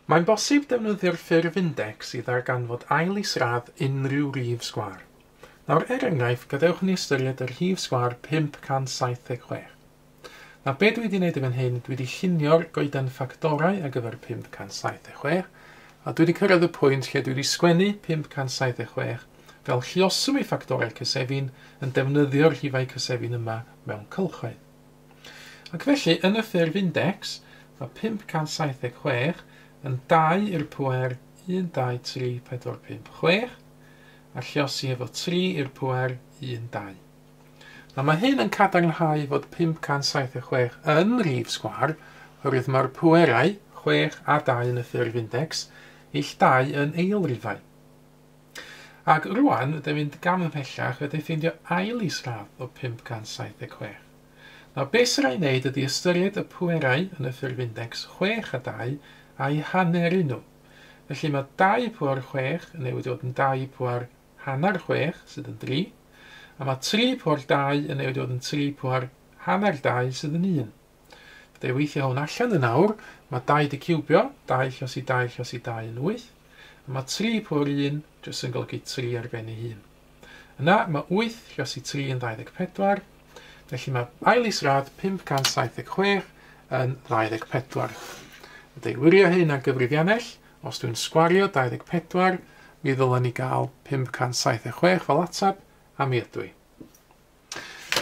Mae'n bosib defnyddio'r ffurf index i ddarganfod ail isradd unrhyw rhif sgwâr. Nawr, enghraifft, gadewch ni ystyried yr rhif sgwâr 576. Nawr, be dwi wedi gwneud yn hyn, dwi wedi llunio'r goeden ffactorau ar gyfer 576, a dwi wedi cyrraedd y pwynt lle dwi wedi sgwennu 576 fel lluosw i ffactorau cysefin yn defnyddio'r rhifau cysefin yma mewn cylchoedd. Ac felly, yn y ffurf index, mae 576 yn 2 i'r pŵer 1, 2, 3, 4, 5, 6, a lluosi efo 3 i'r pŵer 1, 2. Nawr mae hyn yn cadarnhau fod 576 yn rhif sgwâr, oherwydd mae'r pwerau 6 a 2 yn y ffurf index, ill 2 yn eilrifau. Ac rwan, ydym mynd gam ymhellach, ydym ffeindio ail isradd o 576. Nawr, beth sy'n rhaid wneud ydy ystyried y pwerau yn y ffurf index 6 a 2 a'i hanner nhw. Felly mae 2 pŵer 6 yn newid dod yn 2 pŵer hanner 6, sydd yn 3, a mae 3 pŵer 2 yn newid dod yn 3 pŵer hanner 2, sydd yn 1. Fydde weithio hwn allan yn awr, mae 2 di ciwbio, 2 lluosi 2 yn 8, a mae 3 pŵer 1 jyst yn golygu 3 ar ben ei hun. Yna mae 8 lluosi 3 yn 24, felly mae ail isradd 576 yn 24. Fydde wirio hyn ar gyfrifiannell, os dwi'n sgwario 24, mi ddylen ni gael 576 fel atab, a mi ydw i.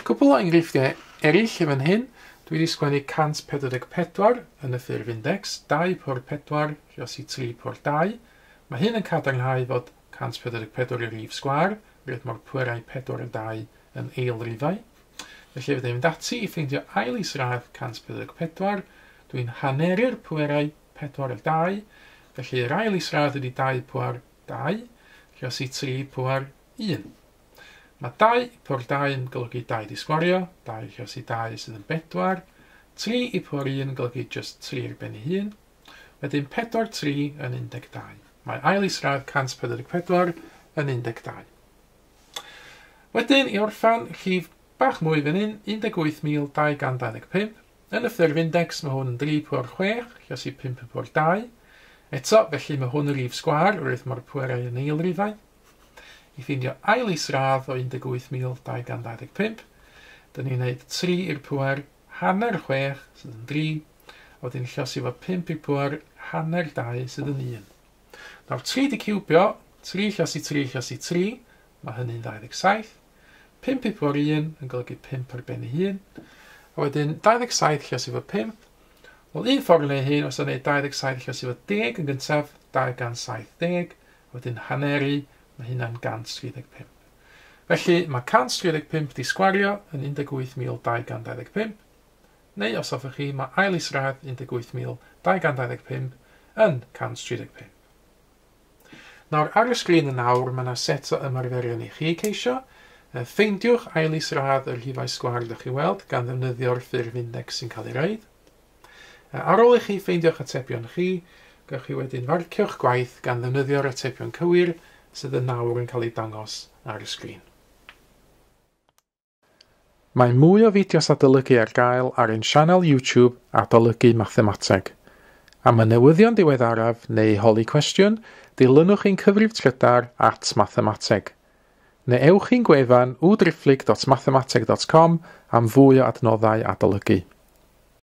Cwbl o enghreifftiau eraill yn hyn, dwi wedi sgwennu 144 yn y ffurf index, 2 pŵer 4 lluosi 3 pŵer 2. Mae hyn yn cadarnhau fod 144 yw'r rhif sgwâr, rydw mae'r pwerau 4 a 2 yn eilrifau. Felly fydde mynd ati i ffeindio ail isradd 144, dwi'n hanneru'r pwerau 4 a 2, felly yr ail isradd ydy 2 pŵer 2, lluosi 3 pŵer 1. Mae 2 pŵer 2 yn golygu 2 di sgwario, 2 lluosi 2 sydd yn 4, 3 i pŵer 1 yn golygu just 3 ar ben ei hun, wedyn 4, 3 yn 12. Mae ail isradd 144 yn 12. Wedyn, i orffan, rhif bach mwy fan hyn, 18,225. Yn y ffurf index mae hwn yn 3 pŵer 6, lluosi 5 pŵer 2. Eto, felly mae hwn yn rhif sgwâr, oherwydd mae'r pwerau yn eilrifau. I ffeindio ail isradd o 18,225, dyn ni'n gwneud 3 i'r pŵer hanner 6, sydd yn 3, a wedyn lluosi efo 5 i'r pŵer hanner 2, sydd yn 1. Nawr, 3 di ciwbio, 3 lluosi 3 lluosi 3, mae hynny'n 27. 5 i'r pŵer 1 yn golygu 5 ar ben ei hun, a wedyn 27 lluosi efo 5. Wel, un ffordd yn ei hyn, os yna 27 lluosi efo 10 yn gyntaf, 270, wedyn hanneru, mae hynna'n 135. Felly, mae 135 di sgwario yn 18,225, neu os hoffech chi, mae ail isradd 18,225 yn 135. Nawr, ar y sgrin yn awr, mae yna set o ymarferion i chi ceisio. Ffeindiwch ail isradd y rhifau sgwâr ydych chi weld gan ddefnyddio'r ffurf index sy'n cael ei roed. Ar ôl i chi ffeindio'ch atebion chi, gawch chi wedyn farcio'ch gwaith gan ddefnyddio'r atebion cywir sydd yn nawr yn cael ei dangos ar y sgrin. Mae mwy o fideos adolygu ar gael ar ein sianel YouTube Adolygu Mathemateg. Am y newyddion diweddaraf neu holi cwestiwn, dilynwch ein cyfrif Twitter @mathemateg. Neu ewch i'n gwefan www.mathemateg.com am fwy o adnoddau adolygu.